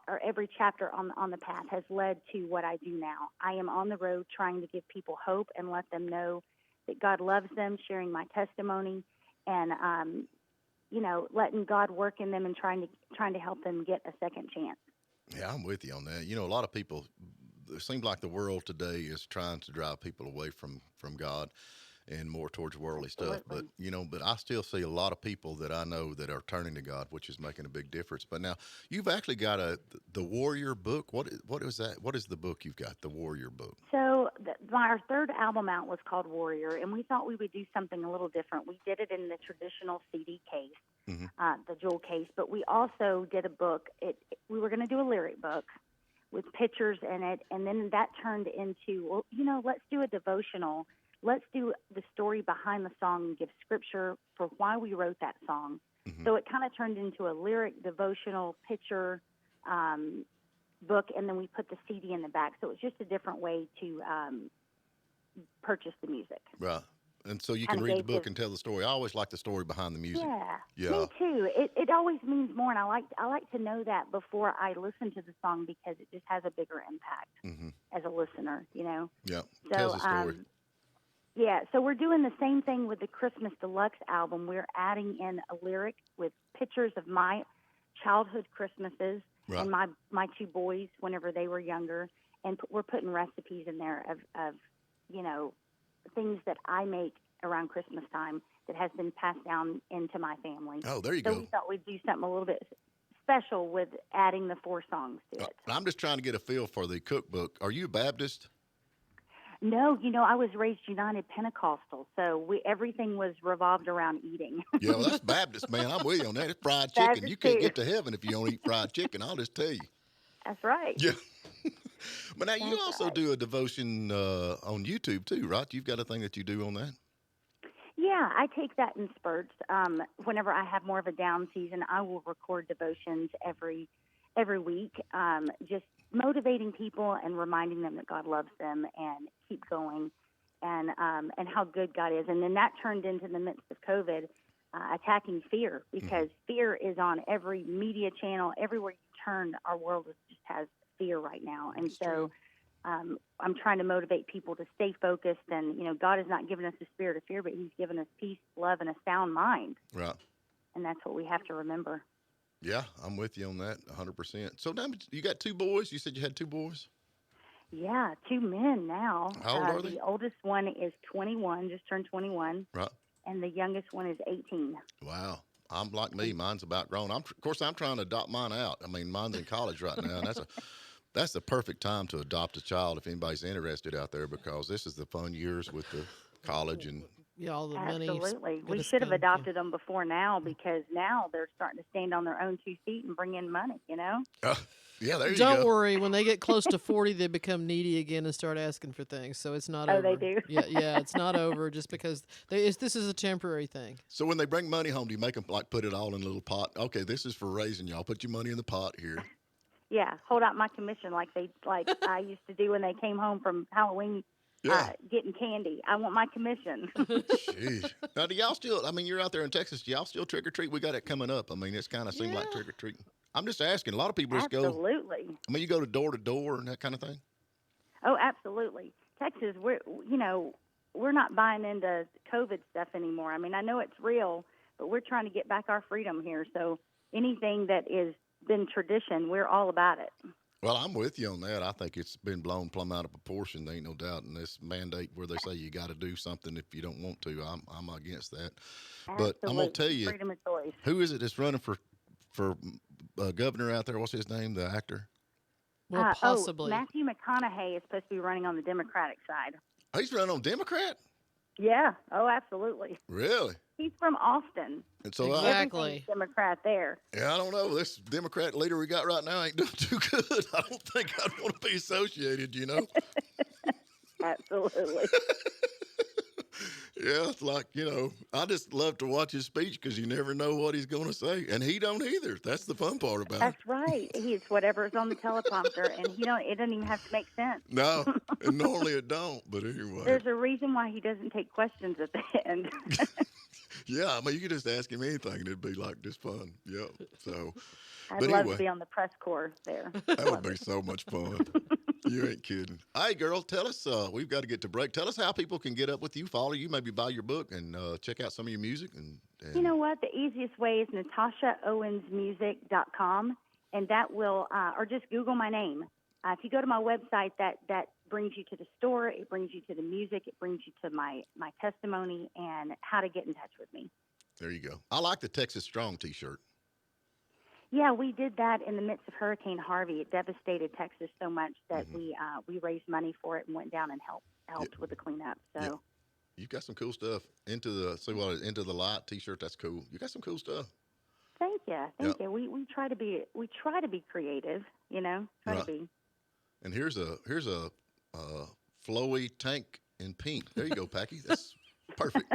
or every chapter on the path has led to what I do now. I am on the road trying to give people hope and let them know that God loves them, sharing my testimony, and letting God work in them and trying to help them get a second chance. Yeah, I'm with you on that. A lot of people, it seems like the world today is trying to drive people away from God and more towards worldly stuff. But, but I still see a lot of people that I know that are turning to God, which is making a big difference. But now you've actually got the Warrior book. What is that? What is the book you've got, the Warrior book? So our third album out was called Warrior, and we thought we would do something a little different. We did it in the traditional CD case, the jewel case, but we also did a book. We were going to do a lyric book with pictures in it, and then that turned into, let's do a devotional. Let's do the story behind the song and give scripture for why we wrote that song. So it kind of turned into a lyric, devotional, picture book, and then we put the CD in the back. So it was just a different way to purchase the music. Right. And so you can read the book and tell the story. I always like the story behind the music. Yeah. Me too. It always means more, and I like to know that before I listen to the song because it just has a bigger impact as a listener, Yeah. So, tells the story. So we're doing the same thing with the Christmas Deluxe album. We're adding in a lyric with pictures of my childhood Christmases Right. and my two boys whenever they were younger, and we're putting recipes in there of things that I make around Christmas time that has been passed down into my family. Oh, there you so go. We thought we'd do something a little bit special with adding the 4 songs to it. I'm just trying to get a feel for the cookbook. Are you a Baptist? No, I was raised United Pentecostal, so everything was revolved around eating. Yeah, well, that's Baptist, man. I'm with you on that. It's fried chicken. Baptist You can't too. get to heaven if you don't eat fried chicken. I'll just tell you. That's right. Yeah. But now you also do a devotion on YouTube too, right? You've got a thing that you do on that? Yeah, I take that in spurts. Whenever I have more of a down season, I will record devotions every week, just motivating people and reminding them that God loves them and keep going, and how good God is. And then that turned into the midst of COVID, attacking fear, because fear is on every media channel. Everywhere you turn, our world just has fear right now. And so I'm trying to motivate people to stay focused. And, God has not given us a spirit of fear, but he's given us peace, love, and a sound mind. Right. And that's what we have to remember. Yeah, I'm with you on that 100%. So now you got 2 boys? You said you had 2 boys? Yeah, 2 men now. How old are they? The oldest one is 21, just turned 21. Right. And the youngest one is 18. Wow. I'm like me. Mine's about grown. Of course, I'm trying to adopt mine out. I mean, mine's in college right now, and that's the perfect time to adopt a child if anybody's interested out there, because this is the fun years with the college and all the money. Absolutely. We should have adopted them before now, because now they're starting to stand on their own 2 feet and bring in money, Yeah, there you go. Don't worry. When they get close to 40, they become needy again and start asking for things. So it's not over. Oh, they do? Yeah, it's not over just because this is a temporary thing. So when they bring money home, do you make them put it all in a little pot? Okay, this is for raising y'all. Put your money in the pot here. Yeah, hold out my commission like I used to do when they came home from Halloween. Getting candy. I want my commission. Jeez. Now, do y'all still, you're out there in Texas, do y'all still trick or treat? We got it coming up. It's kind of seemed like trick or treating. I'm just asking. A lot of people just go. Absolutely. You go to door and that kind of thing? Oh, absolutely. Texas, we're not buying into COVID stuff anymore. I know it's real, but we're trying to get back our freedom here. So anything that is been tradition, we're all about it. Well, I'm with you on that. I think it's been blown plumb out of proportion. There ain't no doubt. And this mandate where they say you got to do something if you don't want to, I'm against that. Absolutely. But I'm going to tell you, freedom of choice. Who is it that's running for governor out there? What's his name, the actor? Well, possibly. Matthew McConaughey is supposed to be running on the Democratic side. Oh, he's running on Democrat? Yeah. Oh, absolutely. Really? He's from Austin. And so exactly. Democrat there. Yeah, I don't know. This Democrat leader we got right now ain't doing too good. I don't think I'd want to be associated, Absolutely. Yeah, it's like, I just love to watch his speech because you never know what he's going to say. And he don't either. That's the fun part about it. That's right. He's whatever's on the teleprompter, and it doesn't even have to make sense. No, and normally it don't, but anyway. There's a reason why he doesn't take questions at the end. Yeah, you could just ask him anything, and it'd be like just fun. Yeah, so. I'd love to be on the press corps there. That would be so much fun. You ain't kidding. Hey, girl, tell us, we've got to get to break. Tell us how people can get up with you, follow you, maybe buy your book, and check out some of your music. And you know what? The easiest way is NatashaOwensMusic.com, and that will, or just Google my name. If you go to my website, that brings you to the store, it brings you to the music, it brings you to my testimony and how to get in touch with me. There you go. I like the Texas Strong T-shirt. Yeah, we did that in the midst of Hurricane Harvey. It devastated Texas so much that we raised money for it and went down and helped with the cleanup. So you've got some cool stuff. Into the Light T-shirt. That's cool. You got some cool stuff. Thank you. We try to be creative. Try to be. And here's a flowy tank in pink. There you go, Packy. That's perfect.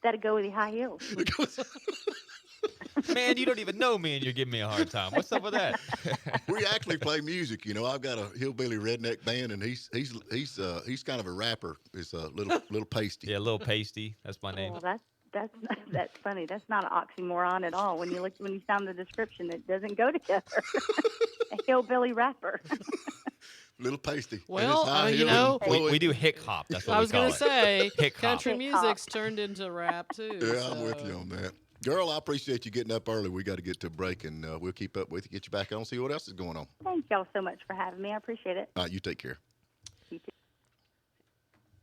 That'd go with the high heels. Man, you don't even know me, and you're giving me a hard time. What's up with that? We actually play music. I've got a hillbilly redneck band, and he's kind of a rapper. It's a little pasty. Yeah, Little Pasty. That's my name. Well, that's funny. That's not an oxymoron at all. When you sound the description, it doesn't go together. A hillbilly rapper. Little pasty. Well, we do hick hop. That's what I was going to say. Hick country hop. music's turned into rap too. Yeah, I'm with you on that. Girl, I appreciate you getting up early. We got to get to a break, and we'll keep up with you, get you back on, see what else is going on. Thank y'all so much for having me. I appreciate it. All right, you take care. You too.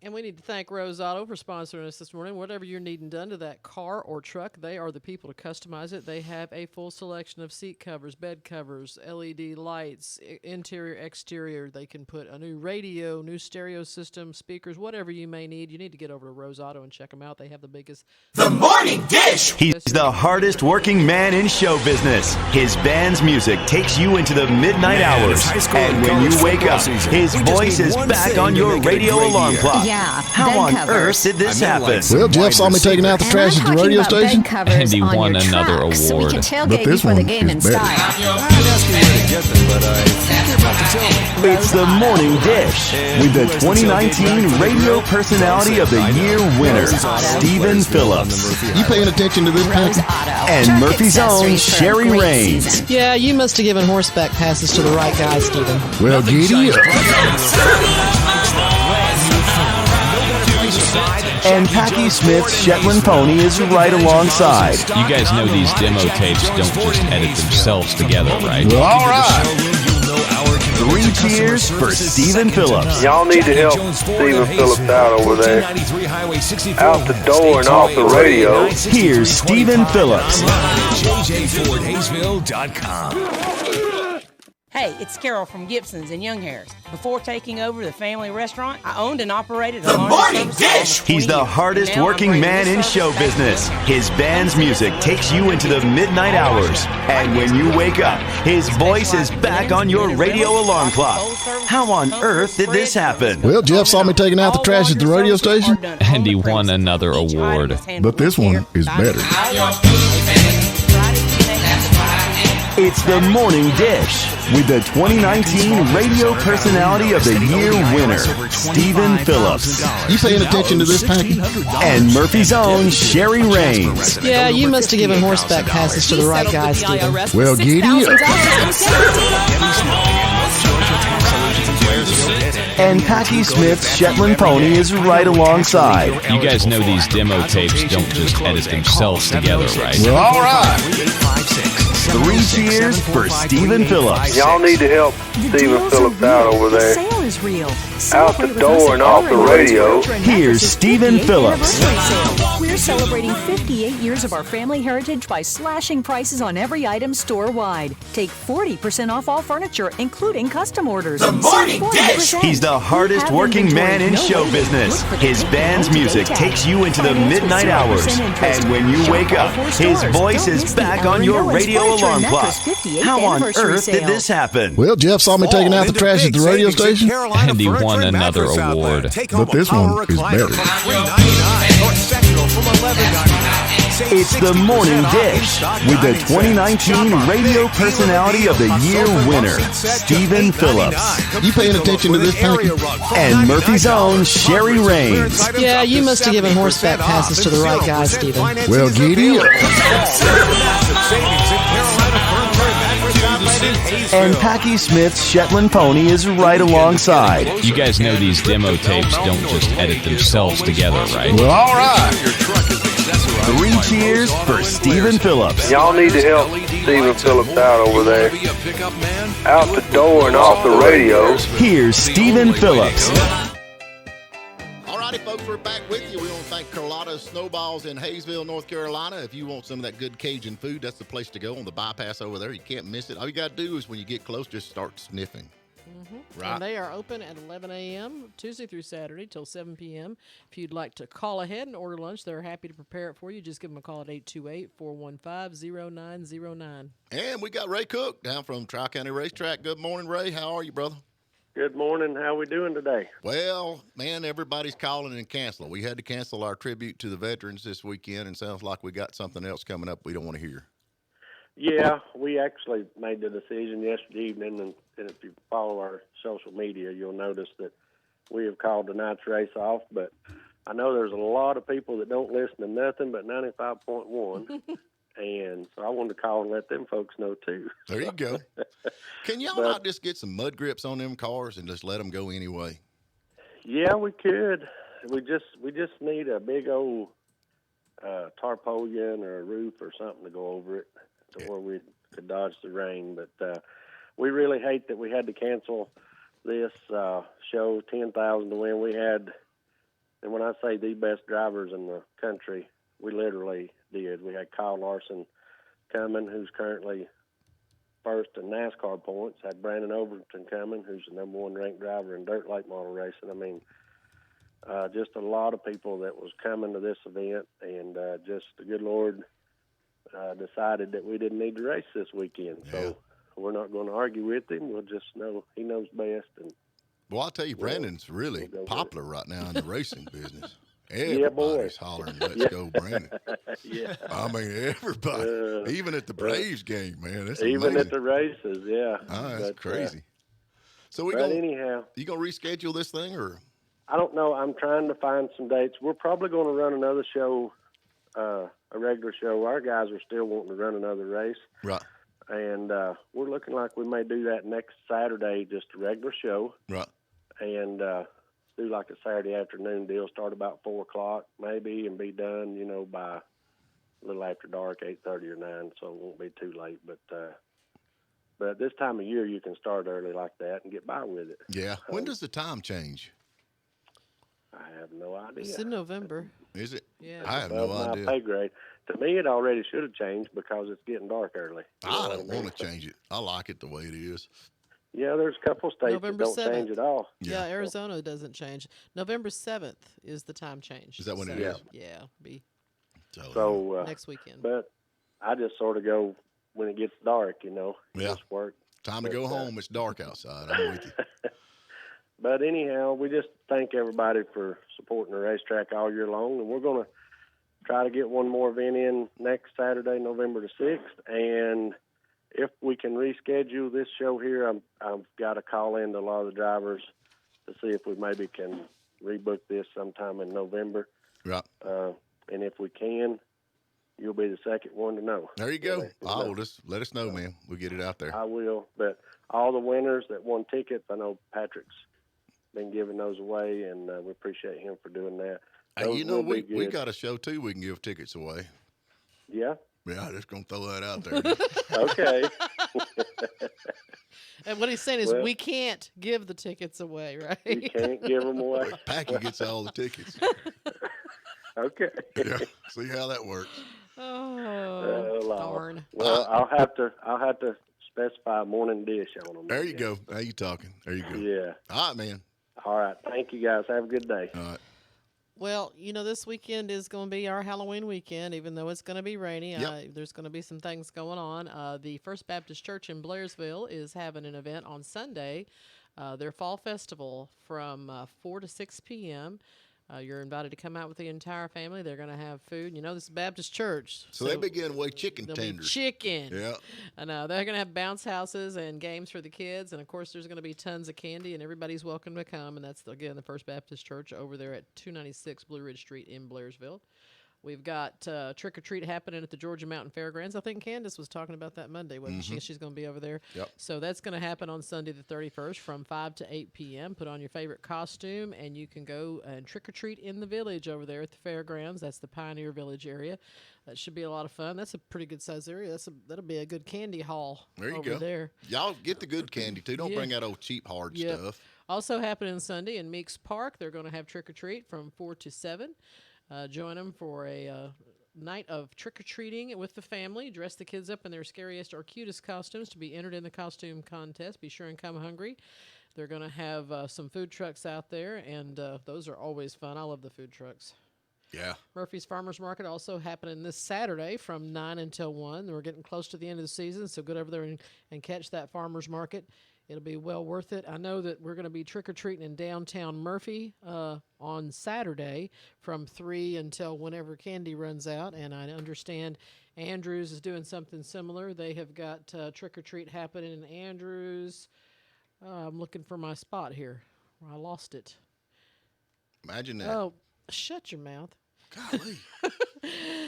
And we need to thank Rose Auto for sponsoring us this morning. Whatever you're needing done to that car or truck, they are the people to customize it. They have a full selection of seat covers, bed covers, LED lights, interior, exterior. They can put a new radio, new stereo system, speakers, whatever you may need. You need to get over to Rose Auto and check them out. They have the biggest... The Morning Dish! He's the hardest working man in show business. His band's music takes you into the midnight hours. And when you wake up, his voice is back on your radio alarm clock. Yeah. How on earth did this happen? Well, Jeff saw me taking out the trash at the radio station. And he won another award. So we can tailgate But this before the one game is in better. style. I'm asking you to get them, but I think you're about to tell me. It's the Morning Dish with the 2019 Radio Personality of the Year winner, Stephen Phillips. You paying attention to this, Packy? And Murphy's own Sherry Raines. Yeah, you must have given horseback passes to the right guy, Stephen. Well, giddy up. And Packy Smith's Shetland pony is right alongside. You guys know these demo tapes don't just edit themselves together, right? Well, all right. 3 cheers for Stephen Phillips. Y'all need to help Stephen Phillips out over there. Out the door and off the radio. Here's Stephen Phillips. JJFordHaysville.com. Hey, it's Carol from Gibson's in Young Harris. Before taking over the family restaurant, I owned and operated a Morning Dish! He's the hardest working man in show business. His band's music takes you into the midnight hours. And when you wake up, his voice is back on your radio alarm clock. How on earth did this happen? Well, Jeff saw me taking out the trash at the radio station. And he won another award. But this one is better. It's the Morning Dish with the 2019 Radio Personality of the Year winner, Stephen Phillips. You paying attention to this, Packy? And Murphy's own Sherry Raines. Yeah, you must have given horseback passes to the right guy, Stephen. Well, giddy up. And Packy Smith's Shetland pony is right alongside. You guys know these demo tapes don't just edit themselves together, right? Well, all right. 3 cheers for Stephen Phillips. Y'all need to help Stephen Phillips out over there. The sale is real. Out the door and off the radio. Here's Stephen Phillips. We're celebrating 58 years of our family heritage by slashing prices on every item store-wide. Take 40% off all furniture, including custom orders. The Morning Dish! He's the hardest working man in show business. His band's music takes you into the midnight hours. And when you wake up, his voice is back on your radio alarm clock. How on earth did this happen? Well, Jeff saw me taking out the trash at the radio station. And he won another award. But this one is better. It's the Morning Dish with the 2019 Radio Personality of the Year winner, Stephen Phillips. You paying attention to this, Packy? And Murphy's own Sherry Raines. Yeah, you must have given horseback passes to the right guy, Stephen. Well, giddy up. And Packy Smith's Shetland pony is right alongside. You guys know these demo tapes don't just edit themselves together, right? Well, all right. 3 cheers for Stephen Phillips. Y'all need to help Stephen Phillips out over there. Out the door and off the radio. Here's Stephen Phillips. All righty, folks, we're back with you. We want to thank Carlotta Snowballs in Hayesville, North Carolina. If you want some of that good Cajun food, that's the place to go on the bypass over there. You can't miss it. All you got to do is when you get close, just start sniffing. Right. And they are open at 11 a.m. Tuesday through Saturday till 7 p.m. If you'd like to call ahead and order lunch, they're happy to prepare it for you. Just give them a call at 828-415-0909. And we got Ray Cook down from Tri-County Racetrack. Good morning, Ray. How are you, brother? Good morning. How we doing today? Well, man, everybody's calling and canceling. We had to cancel our tribute to the veterans this weekend, and sounds like we got something else coming up we don't want to hear. Yeah, we actually made the decision yesterday evening, and if you follow our social media, you'll notice that we have called tonight's race off. But I know there's a lot of people that don't listen to nothing but 95.1, and so I wanted to call and let them folks know too. There you go. Can y'all not just get some mud grips on them cars and just let them go anyway? Yeah, we could. We just need a big old tarpaulin or a roof or something to go over it to where we could dodge the rain. But we really hate that we had to cancel this show, 10,000 to win. We had, and when I say the best drivers in the country, we literally did. We had Kyle Larson coming, who's currently first in NASCAR points. Had Brandon Overton coming, who's the number 1 ranked driver in dirt late model racing. I mean, just a lot of people that was coming to this event, and just the good Lord decided that we didn't need to race this weekend. Yeah. So we're not going to argue with him. We'll just know he knows best. And well, I'll tell you, Brandon's really popular right now in the racing business. Yeah, boy. Everybody's hollering, let's go, Brandon. Yeah. I mean, everybody. Even at the Braves game, man. That's even amazing. At the races, yeah. That's crazy. So you gonna reschedule this thing, or? I don't know. I'm trying to find some dates. We're probably going to run another show, a regular show. Our guys are still wanting to run another race. Right. And we're looking like we may do that next Saturday, just a regular show. Right. And do like a Saturday afternoon deal, start about 4 o'clock maybe, and be done, by a little after dark, 8:30 or 9, so it won't be too late. But this time of year, you can start early like that and get by with it. Yeah. When does the time change? I have no idea. It's in November. Is it? Yeah. I have no idea. My pay grade. To me, it already should have changed because it's getting dark early. I don't want to change it. I like it the way it is. Yeah, there's a couple states November that don't 7th. change at all. Yeah, Arizona doesn't change. November 7th is the time change. Is that when it is? Yeah, So next weekend. But I just sort of go when it gets dark, Yeah. Just work. Time to go home. It's dark outside. I'm with you. But anyhow, we just thank everybody for supporting the racetrack all year long, and we're going to try to get one more event in next Saturday, November the 6th, and if we can reschedule this show here, I've got to call in to a lot of the drivers to see if we maybe can rebook this sometime in November. Right. And if we can, you'll be the second one to know. There you go. Just let us know, man. We'll get it out there. I will. But all the winners that won tickets, I know Patrick's been giving those away, and we appreciate him for doing that. Hey, we got a show, too, we can give tickets away. Yeah? Yeah, just going to throw that out there. Okay. And what he's saying is we can't give the tickets away, right? You can't give them away. Packy gets all the tickets. Okay. Yeah. See how that works. Oh, darn. Well, I'll have to specify morning dish on them. There you go. Now you talking. There you go. Yeah. All right, man. All right. Thank you, guys. Have a good day. All right. Well, this weekend is going to be our Halloween weekend, even though it's going to be rainy. Yep. There's going to be some things going on. The First Baptist Church in Blairsville is having an event on Sunday, their fall festival from 4 to 6 p.m. You're invited to come out with the entire family. They're going to have food. This is Baptist Church. So they begin away chicken tenders. Chicken. Yeah. I know. They're going to have bounce houses and games for the kids. And, of course, there's going to be tons of candy, and everybody's welcome to come. And that's, again, the First Baptist Church over there at 296 Blue Ridge Street in Blairsville. We've got trick-or-treat happening at the Georgia Mountain Fairgrounds. I think Candace was talking about that Monday, wasn't she? She's going to be over there. Yep. So that's going to happen on Sunday the 31st from 5 to 8 p.m. Put on your favorite costume, and you can go and trick-or-treat in the village over there at the fairgrounds. That's the Pioneer Village area. That should be a lot of fun. That's a pretty good-sized area. That'll be a good candy haul over there. Y'all get the good candy, too. Don't bring that old cheap, hard stuff. Also happening Sunday in Meeks Park, they're going to have trick-or-treat from 4 to 7. Join them for a night of trick-or-treating with the family. Dress the kids up in their scariest or cutest costumes to be entered in the costume contest. Be sure and come hungry. They're going to have some food trucks out there, and those are always fun. I love the food trucks. Yeah. Murphy's Farmers Market also happening this Saturday from 9 until 1. We're getting close to the end of the season, so get over there and catch that farmers market. It'll be well worth it. I know that we're going to be trick-or-treating in downtown Murphy on Saturday from 3 until whenever candy runs out, and I understand Andrews is doing something similar. They have got trick-or-treat happening in Andrews. I'm looking for my spot here. I lost it. Imagine that. Oh, shut your mouth. Golly.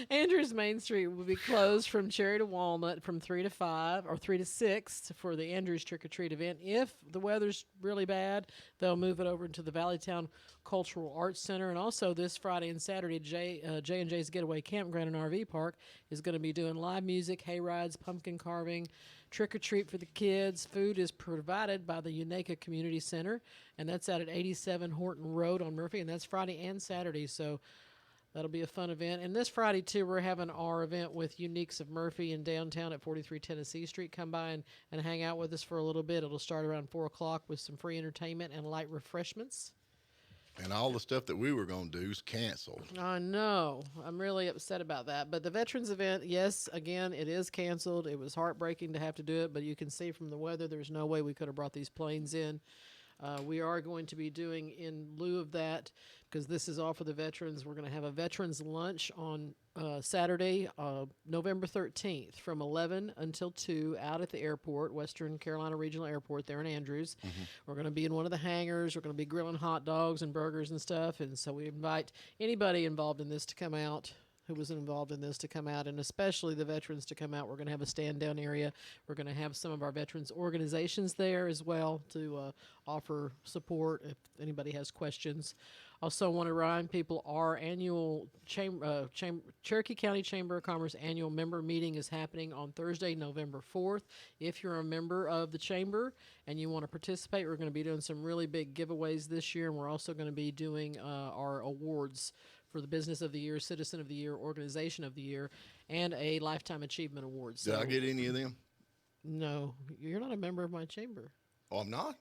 Andrews Main Street will be closed from Cherry to Walnut from 3 to 5 or 3 to 6 for the Andrews Trick or Treat event. If the weather's really bad, they'll move it over into the Valleytown Cultural Arts Center. And also this Friday and Saturday, J&J's Getaway Campground and RV Park is going to be doing live music, hay rides, pumpkin carving, trick or treat for the kids. Food is provided by the Unaka Community Center, and that's out at 87 Horton Road on Murphy, and that's Friday and Saturday. So that'll be a fun event. And this Friday, too, we're having our event with Uniques of Murphy in downtown at 43 Tennessee Street. Come by and hang out with us for a little bit. It'll start around 4 o'clock with some free entertainment and light refreshments. And all the stuff that we were going to do is canceled. I know. I'm really upset about that. But the Veterans event, yes, again, it is canceled. It was heartbreaking to have to do it, but you can see from the weather there's no way we could have brought these planes in. We are going to be doing, in lieu of that, because this is all for the veterans, we're going to have a veterans lunch on Saturday, November 13th from 11 until 2 out at the airport, Western Carolina Regional Airport there in Andrews. Mm-hmm. We're going to be in one of the hangars. We're going to be grilling hot dogs and burgers and stuff. And so we invite anybody involved in this to come out, who was involved in this to come out, and especially the veterans to come out. We're going to have a stand-down area. We're going to have some of our veterans organizations there as well to offer support if anybody has questions. Also want to remind people our annual Cherokee County Chamber of Commerce annual member meeting is happening on Thursday, November 4th. If you're a member of the chamber and you want to participate, we're going to be doing some really big giveaways this year, and we're also going to be doing our awards for the Business of the Year, Citizen of the Year, Organization of the Year, and a Lifetime Achievement Award. So, did I get any of them? No, you're not a member of my chamber. Oh, I'm not?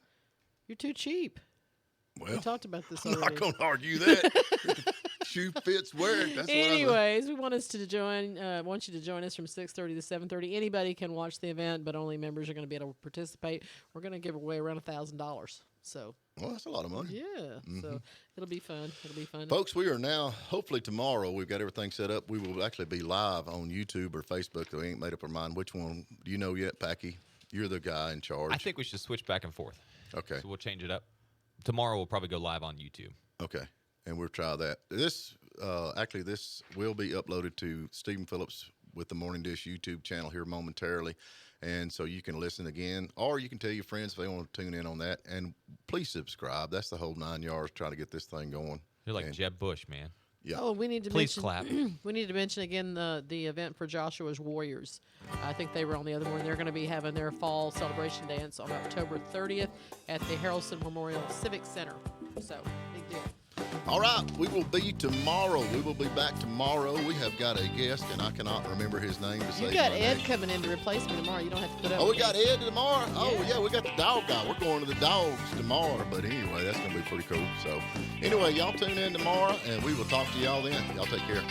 You're too cheap. Well, we talked about this I'm already. not going to argue that. Shoe fits wear. That's Anyways, we want us to join. Want you to join us from 6:30 to 7:30. Anybody can watch the event, but only members are going to be able to participate. We're going to give away around $1,000. So. Well, that's a lot of money. Yeah. Mm-hmm. So it'll be fun. It'll be fun. Folks, we are now, hopefully tomorrow, we've got everything set up. We will actually be live on YouTube or Facebook. We ain't made up our mind. Which one do you know yet, Packy? You're the guy in charge. I think we should switch back and forth. Okay. So we'll change it up. Tomorrow we'll probably go live on YouTube. Okay. And we'll try that. This will be uploaded to Stephen Phillips with the Morning Dish YouTube channel here momentarily. And so you can listen again, or you can tell your friends if they want to tune in on that. And please subscribe. That's the whole 9 yards trying to get this thing going. You're like Jeb Bush, man. Yeah. Oh, we need to please mention, clap. We need to mention again the event for Joshua's Warriors. I think they were on the other morning. They're going to be having their fall celebration dance on October 30th at the Harrelson Memorial Civic Center. So, big deal. All right, we will be tomorrow. We will be back tomorrow. We have got a guest, and I cannot remember his name to say. You got Ed coming in to replace me tomorrow. You don't have to put up. Oh, we got Ed tomorrow? Yeah. Oh, yeah, we got the dog guy. We're going to the dogs tomorrow. But anyway, that's going to be pretty cool. So, anyway, y'all tune in tomorrow, and we will talk to y'all then. Y'all take care.